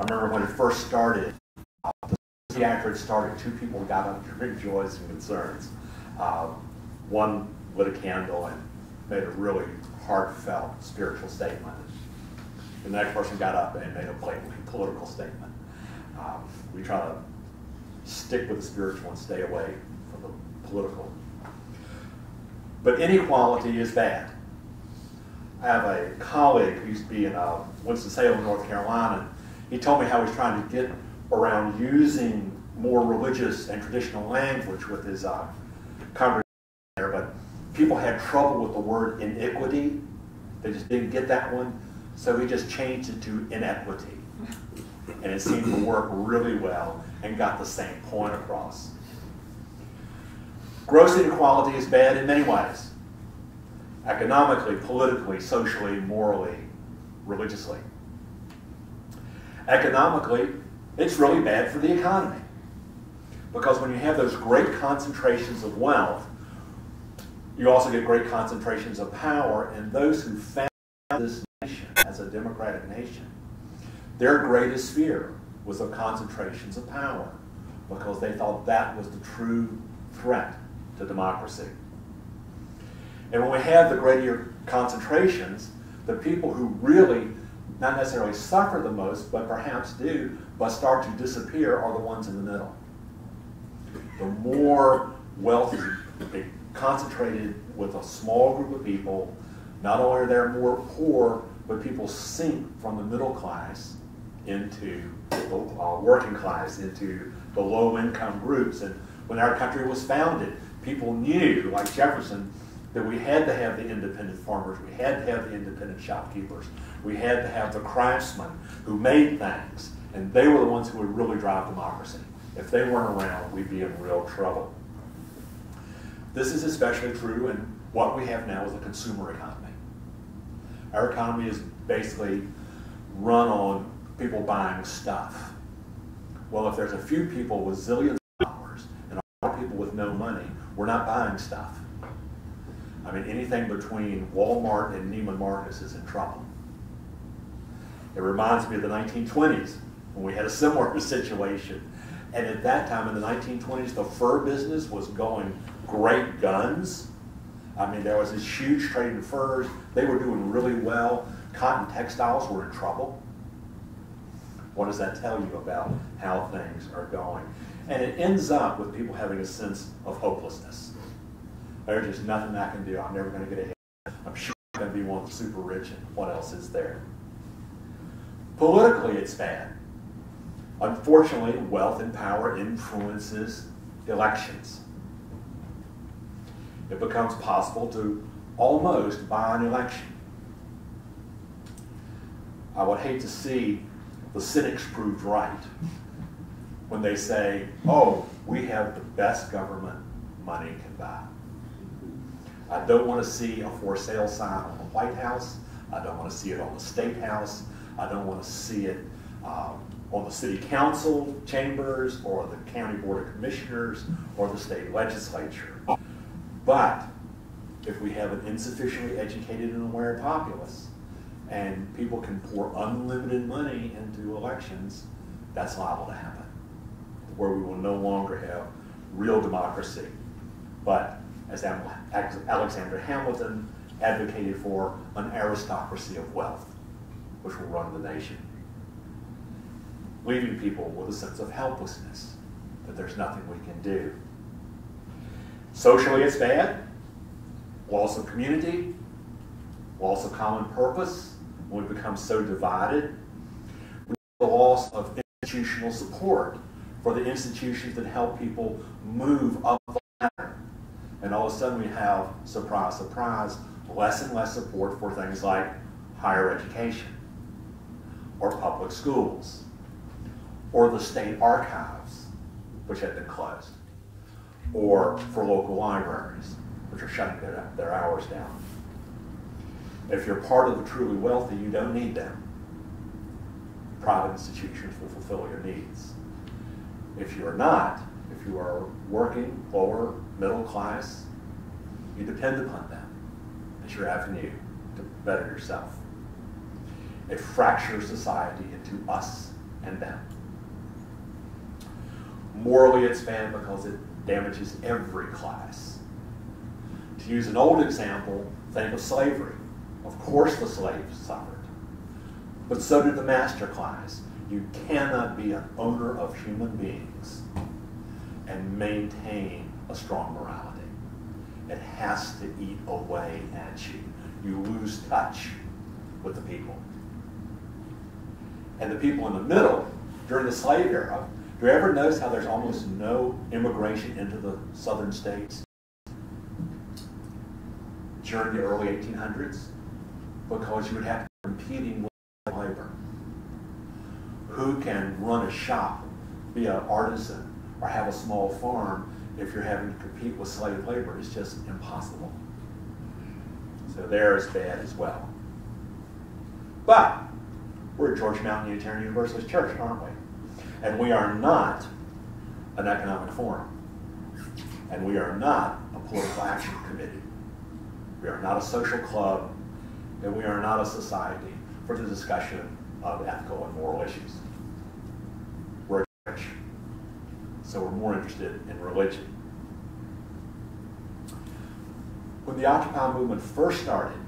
I remember when it first started, after it started, two people got up during Joys and Concerns. One lit a candle and made a really heartfelt spiritual statement. And the next person got up and made a blatantly political statement. We try to stick with the spiritual and stay away from the political. But inequality is bad. I have a colleague who used to be in Winston-Salem, North Carolina. He told me how he's trying to get around using more religious and traditional language with his congregation there, but people had trouble with the word inequity. They just didn't get that one, so he just changed it to inequity. And it seemed to work really well and got the same point across. Gross inequality is bad in many ways. Economically, politically, socially, morally, religiously. Economically, it's really bad for the economy. Because when you have those great concentrations of wealth, you also get great concentrations of power, and those who found this nation as a democratic nation, their greatest fear was the concentrations of power, because they thought that was the true threat to democracy. And when we have the greater concentrations, the people who really not necessarily suffer the most, but perhaps do, but start to disappear, are the ones in the middle. The more wealth is concentrated with a small group of people, not only are they more poor, but people sink from the middle class into the working class, into the low-income groups. And when our country was founded, people knew, like Jefferson, that we had to have the independent farmers, we had to have the independent shopkeepers, we had to have the craftsmen who made things, and they were the ones who would really drive democracy. If they weren't around, we'd be in real trouble. This is especially true in what we have now as a consumer economy. Our economy is basically run on people buying stuff. Well, if there's a few people with zillions of dollars and a lot of people with no money, we're not buying stuff. I mean, anything between Walmart and Neiman Marcus is in trouble. It reminds me of the 1920s when we had a similar situation. And at that time, in the 1920s, the fur business was going great guns. I mean, there was this huge trade in furs. They were doing really well. Cotton textiles were in trouble. What does that tell you about how things are going? And it ends up with people having a sense of hopelessness. There's just nothing I can do. I'm never going to get ahead. I'm sure I'm going to be one of the super rich, and what else is there? Politically, it's bad. Unfortunately, wealth and power influences elections. It becomes possible to almost buy an election. I would hate to see the cynics proved right when they say, oh, we have the best government money can buy. I don't want to see a for sale sign on the White House. I don't want to see it on the State House. I don't want to see it on the City Council chambers or the County Board of Commissioners or the state legislature. But if we have an insufficiently educated and aware populace and people can pour unlimited money into elections, that's liable to happen, where we will no longer have real democracy. But as Alexander Hamilton advocated for, an aristocracy of wealth, which will run the nation, leaving people with a sense of helplessness, that there's nothing we can do. Socially, it's bad. Loss of community, loss of common purpose. When we become so divided, we have the loss of institutional support for the institutions that help people move up the ladder. And all of a sudden we have, surprise, surprise, less and less support for things like higher education, or public schools, or the state archives, which have been closed, or for local libraries, which are shutting their hours down. If you're part of the truly wealthy, you don't need them. Private institutions will fulfill your needs. If you're not, if you are working, lower, middle class, you depend upon them as your avenue to better yourself. It fractures society into us and them. Morally, it's bad because it damages every class. To use an old example, think of slavery. Of course the slaves suffered, but so did the master class. You cannot be an owner of human beings and maintain a strong morality. It has to eat away at you. You lose touch with the people. And the people in the middle, during the slave era, do you ever notice how there's almost no immigration into the southern states during the early 1800s? Because you would have to be competing with labor. Who can run a shop, be an artisan, or have a small farm if you're having to compete with slave labor? It's just impossible. So they're as bad as well. But we're at Georgia Mountain Unitarian Universalist Church, aren't we? And we are not an economic forum. And we are not a political action committee. We are not a social club. And we are not a society for the discussion of ethical and moral issues. We're a church. So we're more interested in religion. When the Occupy movement first started,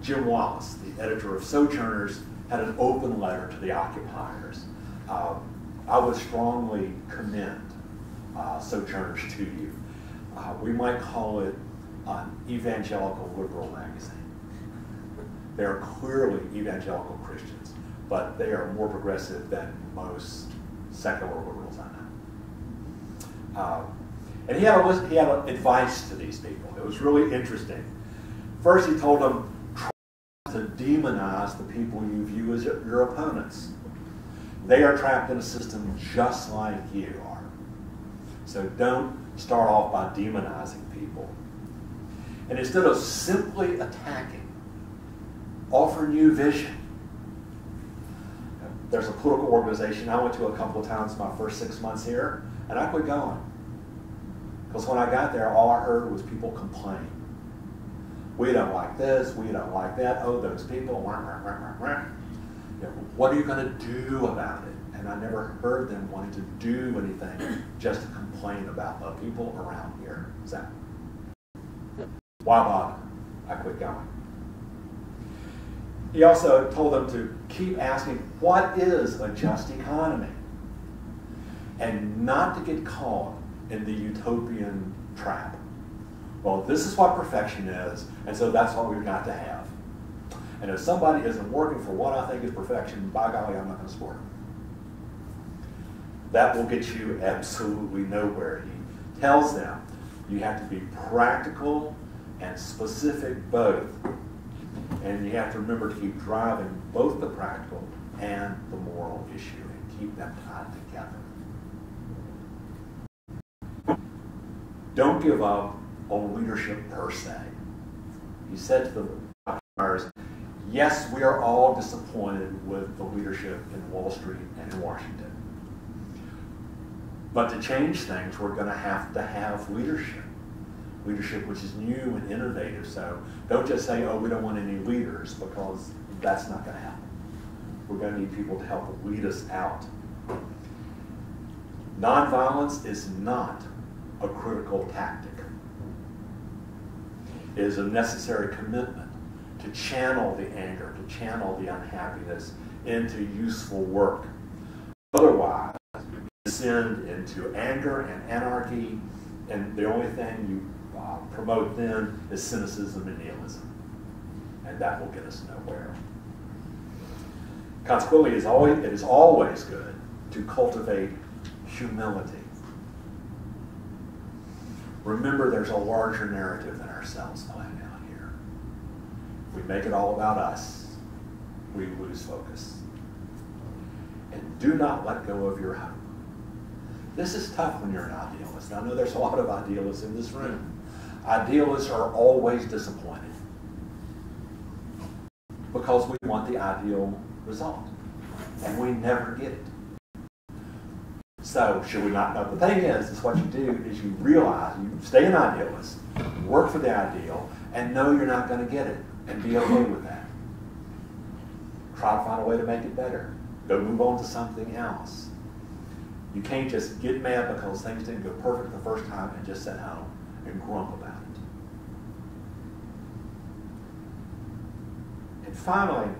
Jim Wallace, the editor of Sojourners, had an open letter to the occupiers. I would strongly commend Sojourners to you. We might call it an evangelical liberal magazine. They are clearly evangelical Christians, but they are more progressive than most secular liberals I know. And he had advice to these people. It was really interesting. First, he told them, try to demonize the people you view as your opponents. They are trapped in a system just like you are. So don't start off by demonizing people. And instead of simply attacking, offer new vision. There's a political organization I went to a couple of times my first 6 months here, and I quit going. Because when I got there, all I heard was people complain. We don't like this, we don't like that, oh, those people, wah, wah, wah, wah, wah. You know, what are you going to do about it? And I never heard them wanting to do anything just to complain about the people around here. So, why bother? I quit going. He also told them to keep asking, what is a just economy? And not to get caught in the utopian trap. Well, this is what perfection is, and so that's what we've got to have. And if somebody isn't working for what I think is perfection, by golly, I'm not going to support them. That will get you absolutely nowhere. He tells them you have to be practical and specific both. And you have to remember to keep driving both the practical and the moral issue and keep them tied together. Don't give up on leadership per se. He said to the occupiers, yes, we are all disappointed with the leadership in Wall Street and in Washington. But to change things, we're going to have leadership. Leadership which is new and innovative. So don't just say, oh, we don't want any leaders, because that's not going to happen. We're going to need people to help lead us out. Nonviolence is not a critical tactic. It is a necessary commitment to channel the anger, to channel the unhappiness into useful work. Otherwise, you descend into anger and anarchy, and the only thing you promote then is cynicism and nihilism. And that will get us nowhere. Consequently, it is always good to cultivate humility. Remember, there's a larger narrative than ourselves playing out here. If we make it all about us, we lose focus. And do not let go of your hope. This is tough when you're an idealist. I know there's a lot of idealists in this room. Idealists are always disappointed because we want the ideal result, and we never get it. So, should we not know? The thing is what you do is you realize, you stay an idealist, work for the ideal, and know you're not going to get it, and be okay with that. Try to find a way to make it better. Go move on to something else. You can't just get mad because things didn't go perfect the first time and just sit home and grump about it. And finally,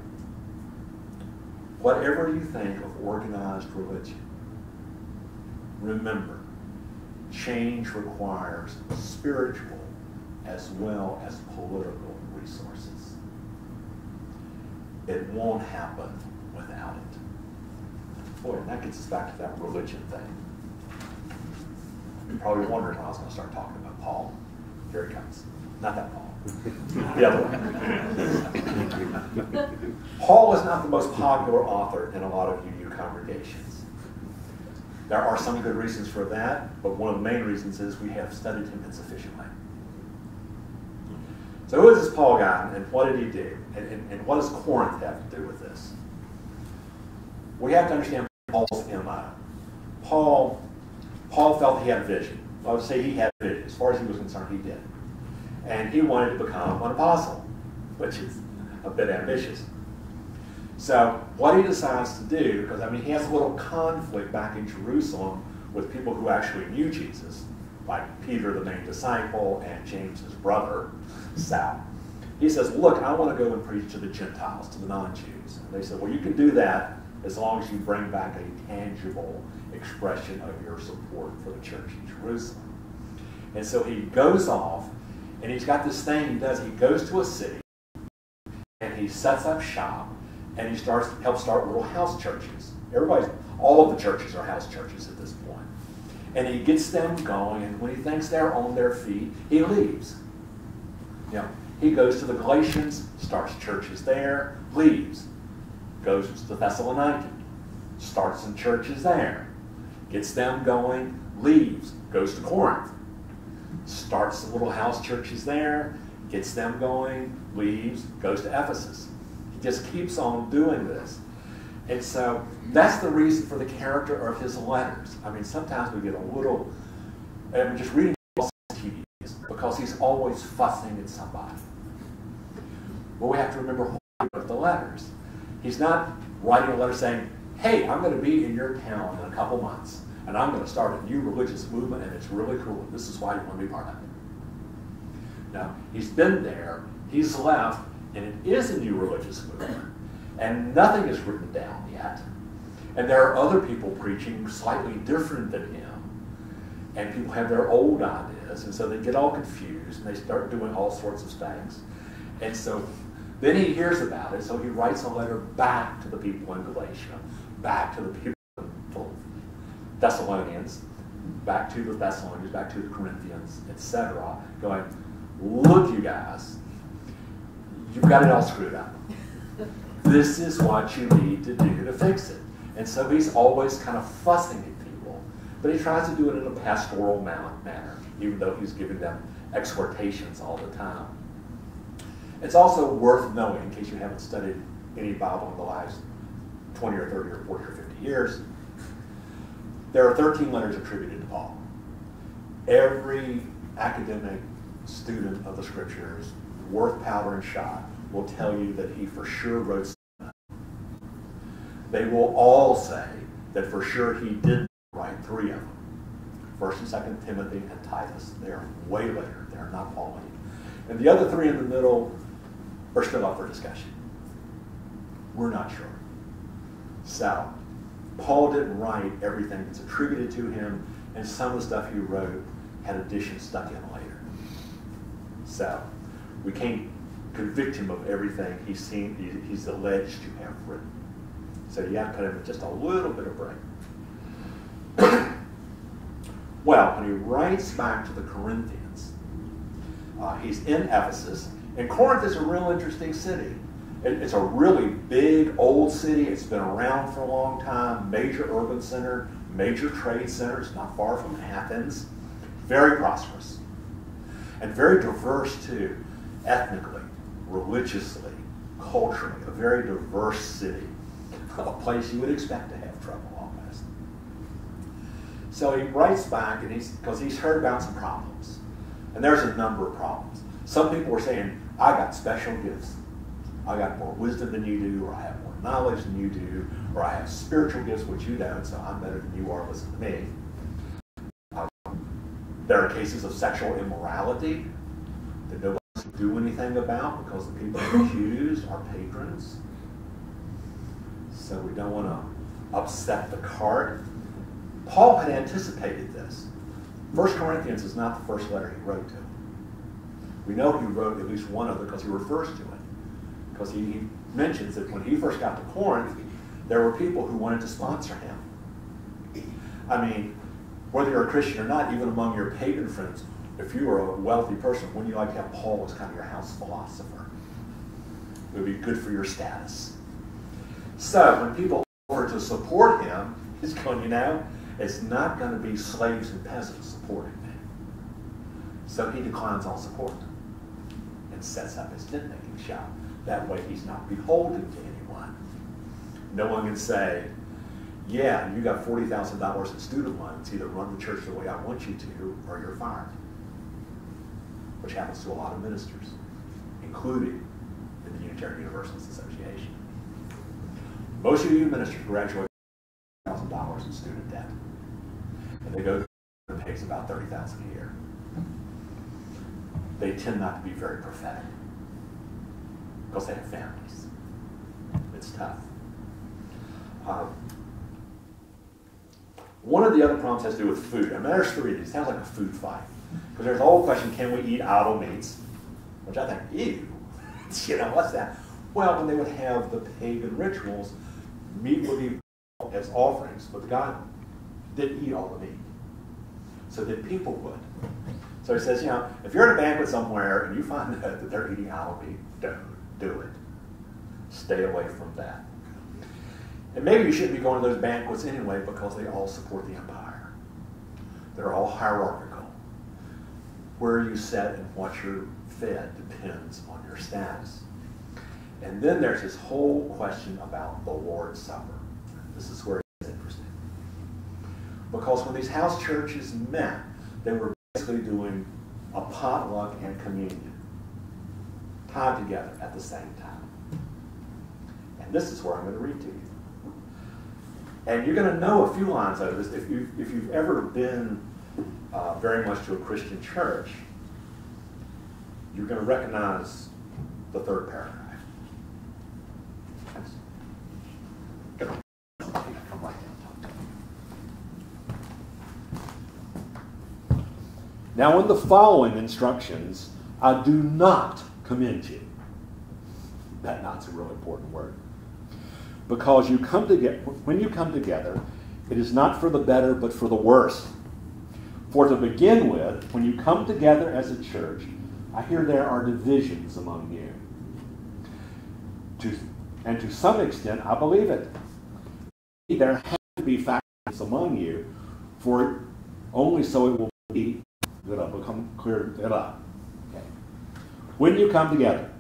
whatever you think of organized religion, remember, change requires spiritual as well as political resources. It won't happen without it. Boy, and that gets us back to that religion thing. You're probably wondering when I was going to start talking about Paul. Here he comes. Not that Paul. The other one. Paul is not the most popular author in a lot of UU congregations. There are some good reasons for that, but one of the main reasons is we have studied him insufficiently. So who is this Paul guy, and what did he do? And what does Corinth have to do with this? We have to understand Paul's MO. Paul felt he had a vision. I would say he had a vision. As far as he was concerned, he did. And he wanted to become an apostle, which is a bit ambitious. So what he decides to do, because he has a little conflict back in Jerusalem with people who actually knew Jesus, like Peter, the main disciple, and James, his brother, Sal. He says, look, I want to go and preach to the Gentiles, to the non-Jews. And they said, well, you can do that as long as you bring back a tangible expression of your support for the church in Jerusalem. And so he goes off, and he's got this thing he does. He goes to a city, and he sets up shop, and he helps start little house churches. All of the churches are house churches at this point. And he gets them going, and when he thinks they're on their feet, he leaves. He goes to the Galatians, starts churches there, leaves. Goes to the Thessaloniki, starts some churches there, gets them going, leaves, goes to Corinth, starts some little house churches there, gets them going, leaves, goes to Ephesus. He just keeps on doing this. And so that's the reason for the character of his letters. Sometimes we get a little, just reading tedious because he's always fussing at somebody. But we have to remember who he wrote the letters. He's not writing a letter saying, hey, I'm going to be in your town in a couple months, and I'm going to start a new religious movement, and it's really cool, and this is why you want to be part of it. Now, he's been there, he's left, and it is a new religious movement, and nothing is written down yet. And there are other people preaching slightly different than him, and people have their old ideas, and so they get all confused, and they start doing all sorts of things. And so then he hears about it, so he writes a letter back to the people in Galatia, back to the people in the Thessalonians, back to the Thessalonians, back to the Corinthians, etc., going, look, you guys, you've got it all screwed up. This is what you need to do to fix it. And so he's always kind of fussing at people, but he tries to do it in a pastoral manner, even though he's giving them exhortations all the time. It's also worth knowing, in case you haven't studied any Bible in the last 20 or 30 or 40 or 50 years, there are 13 letters attributed to Paul. Every academic student of the Scriptures, worth powder and shot, will tell you that he for sure wrote some. They will all say that for sure he did write 3 of them. 1st and 2nd Timothy and Titus. They are way later. They are not Pauline. And the other 3 in the middle are still up for discussion. We're not sure. So, Paul didn't write everything that's attributed to him, and some of the stuff he wrote had additions stuck in later. So, we can't convict him of everything he's alleged to have written. So you have to put him in just a little bit of break. Well, when he writes back to the Corinthians, he's in Ephesus, and Corinth is a real interesting city. It's a really big, old city. It's been around for a long time, major urban center, major trade center. It's not far from Athens. Very prosperous. And very diverse, too, ethnically, religiously, culturally. A very diverse city. A place you would expect to have trouble, almost. So he writes back, and because he's heard about some problems. And there's a number of problems. Some people were saying, I got special gifts. I got more wisdom than you do, or I have more knowledge than you do, or I have spiritual gifts which you don't, so I'm better than you are, listen to me. There are cases of sexual immorality that nobody can do anything about because the people accused are patrons. So we don't want to upset the cart. Paul had anticipated this. 1 Corinthians is not the first letter he wrote to. We know he wrote at least one other because he refers to it. Because he mentions that when he first got to Corinth, there were people who wanted to sponsor him. I mean, whether you're a Christian or not, even among your pagan friends, if you were a wealthy person, wouldn't you like to have Paul as kind of your house philosopher? It would be good for your status. So when people offer to support him, he's going, you know, it's not going to be slaves and peasants supporting me. So he declines all support and sets up his tent-making shop. That way he's not beholden to anyone. No one can say, yeah, you got $40,000 in student loans. Either run the church the way I want you to, or you're fired. Which happens to a lot of ministers, including in the Unitarian Universalist Association. Most of you ministers graduate with $1,000 in student debt. And they go to and pays about $30,000 a year. They tend not to be very prophetic because they have families. It's tough. One of the other problems has to do with food. I mean, there's three of these. It sounds like a food fight. Because there's the whole question, can we eat idol meats? Which I think, ew. You know, what's that? Well, when they would have the pagan rituals, meat would be as offerings, but God didn't eat all the meat. So that people would. So he says, you know, if you're at a banquet somewhere and you find that they're eating idol meat, don't do it. Stay away from that. And maybe you shouldn't be going to those banquets anyway because they all support the empire. They're all hierarchical. Where you sit and what you're fed depends on your status. And then there's this whole question about the Lord's Supper. This is where it's interesting. Because when these house churches met, they were basically doing a potluck and communion tied together at the same time. And this is where I'm going to read to you. And you're going to know a few lines out of this. If you've ever been very much to a Christian church, you're going to recognize the third paragraph. Come right down, talk to me. Now, in the following instructions, I do not commend you. That not's a real important word. Because you come together, when you come together, it is not for the better, but for the worse. For to begin with, when you come together as a church, I hear there are divisions among you. And to some extent, I believe it. There have to be factions among you, for only so it will be that I'll become clear it up. Okay. When you come together,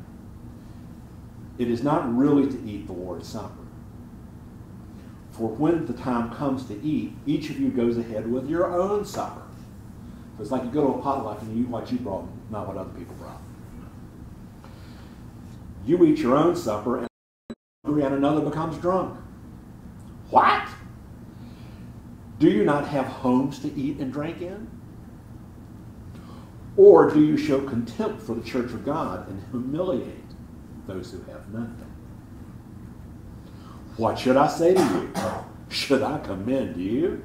it is not really to eat the Lord's Supper. For when the time comes to eat, each of you goes ahead with your own supper. So it's like you go to a potluck and you eat what you brought, not what other people brought. You eat your own supper and another becomes drunk. What? Do you not have homes to eat and drink in? Or do you show contempt for the church of God and humiliate those who have nothing? What should I say to you? Should I commend you?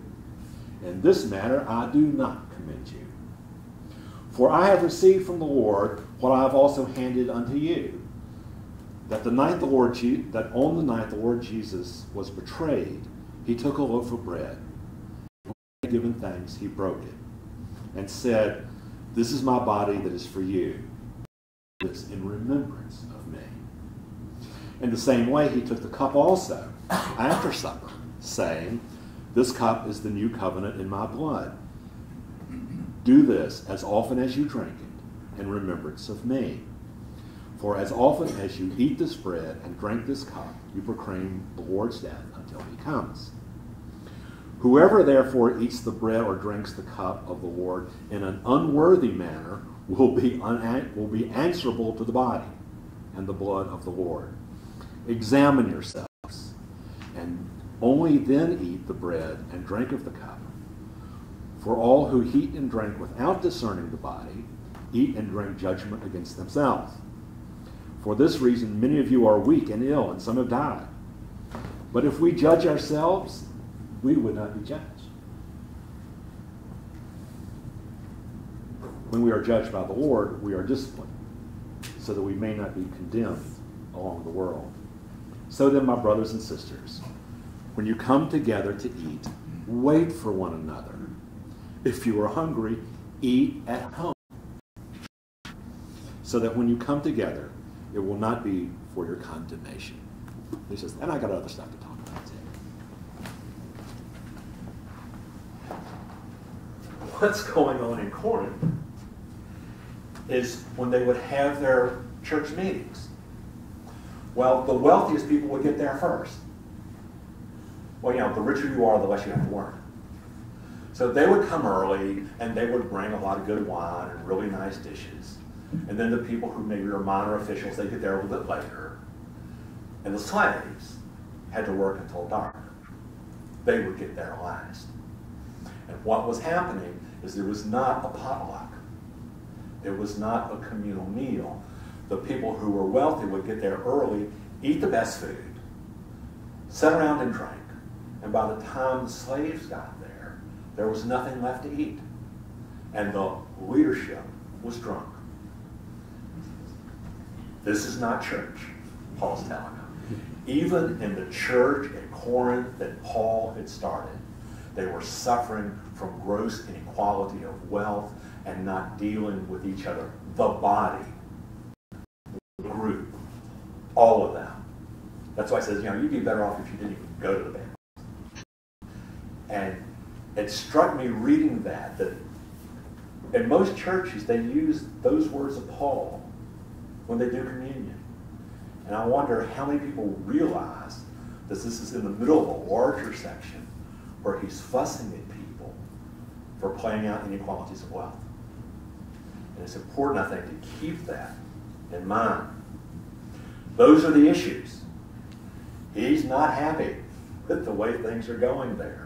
In this matter, I do not commend you. For I have received from the Lord what I have also handed unto you, that on the night the Lord Jesus was betrayed, he took a loaf of bread, and when he had given thanks, he broke it, and said, "This is my body that is for you. Do this in remembrance of me." In the same way, he took the cup also after supper, saying, "This cup is the new covenant in my blood. Do this as often as you drink it in remembrance of me. For as often as you eat this bread and drink this cup, you proclaim the Lord's death until he comes. Whoever therefore eats the bread or drinks the cup of the Lord in an unworthy manner will be answerable to the body and the blood of the Lord. Examine yourselves, and Only then eat the bread and drink of the cup. For all who eat and drink without discerning the body, eat and drink judgment against themselves. For this reason, many of you are weak and ill, and some have died. But if we judge ourselves, we would not be judged. When we are judged by the Lord, we are disciplined, so that we may not be condemned along the world. So then, my brothers and sisters, when you come together to eat, wait for one another. If you are hungry, eat at home, so that when you come together, it will not be for your condemnation. He says, and I got other stuff to talk about too. What's going on in Corinth is when they would have their church meetings. Well, the wealthiest people would get there first. Well, you know, the richer you are, the less you have to work. So they would come early, and they would bring a lot of good wine and really nice dishes. And then the people who maybe are minor officials, they get there a little bit later. And the slaves had to work until dark. They would get there last. And what was happening is there was not a potluck. It was not a communal meal. The people who were wealthy would get there early, eat the best food, sit around and drink. And by the time the slaves got there was nothing left to eat. And the leadership was drunk. This is not church, Paul's telling them. Even in the church at Corinth that Paul had started, they were suffering from gross inequality of wealth and not dealing with each other. The body, the group, all of them. That's why it says, you know, you'd be better off if you didn't even go to the banquet. And it struck me reading that in most churches they use those words of Paul when they do communion. And I wonder how many people realize that this is in the middle of a larger section where he's fussing at people for playing out inequalities of wealth. And it's important, I think, to keep that in mind. Those are the issues. He's not happy with the way things are going there.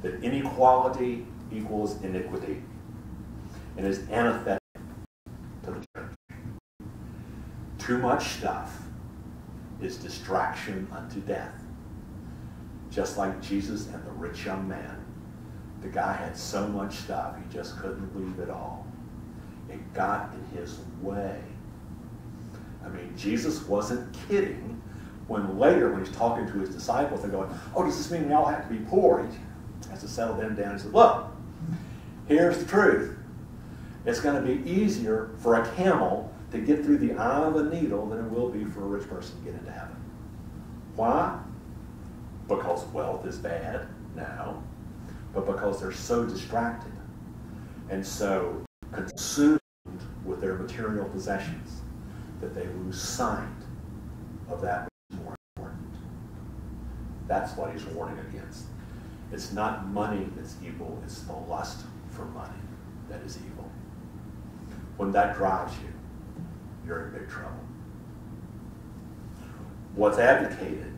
That inequality equals iniquity and is antithetic to the church. Too much stuff is distraction unto death. Just like Jesus and the rich young man. The guy had so much stuff, he just couldn't leave it all. It got in his way. I mean, Jesus wasn't kidding when later, when he's talking to his disciples, they're going, oh, does this mean we all have to be poor? He has to settle them down and say, look, here's the truth. It's going to be easier for a camel to get through the eye of a needle than it will be for a rich person to get into heaven. Why? Because wealth is bad? No. But because they're so distracted and so consumed with their material possessions that they lose sight of that which is more important. That's what he's warning against. It's not money that's evil, it's the lust for money that is evil. When that drives you, you're in big trouble. What's advocated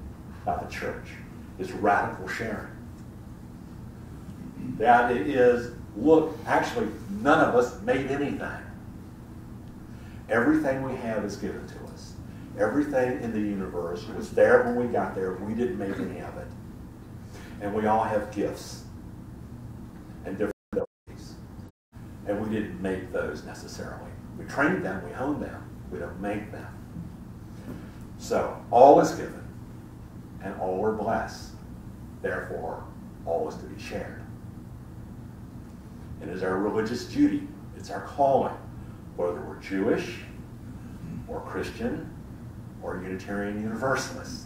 by the church is radical sharing. The idea is, look, actually, none of us made anything. Everything we have is given to us. Everything in the universe was there when we got there. We didn't make any of it. And we all have gifts and different abilities. And we didn't make those necessarily. We trained them, we honed them, we don't make them. So, all is given, and all are blessed. Therefore, all is to be shared. It is our religious duty, it's our calling, whether we're Jewish, or Christian, or Unitarian Universalist.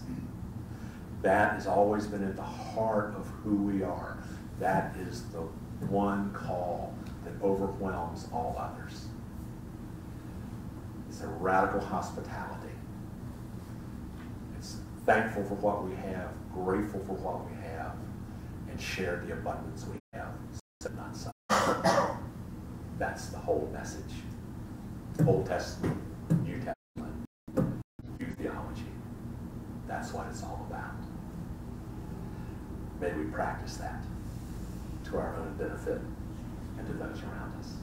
That has always been at the heart of who we are. That is the one call that overwhelms all others. It's a radical hospitality. It's thankful for what we have, grateful for what we have, and share the abundance we have. So not so. That's the whole message. Old Testament, New Testament, New theology. That's what it's all about. practice that to our own benefit and to those around us.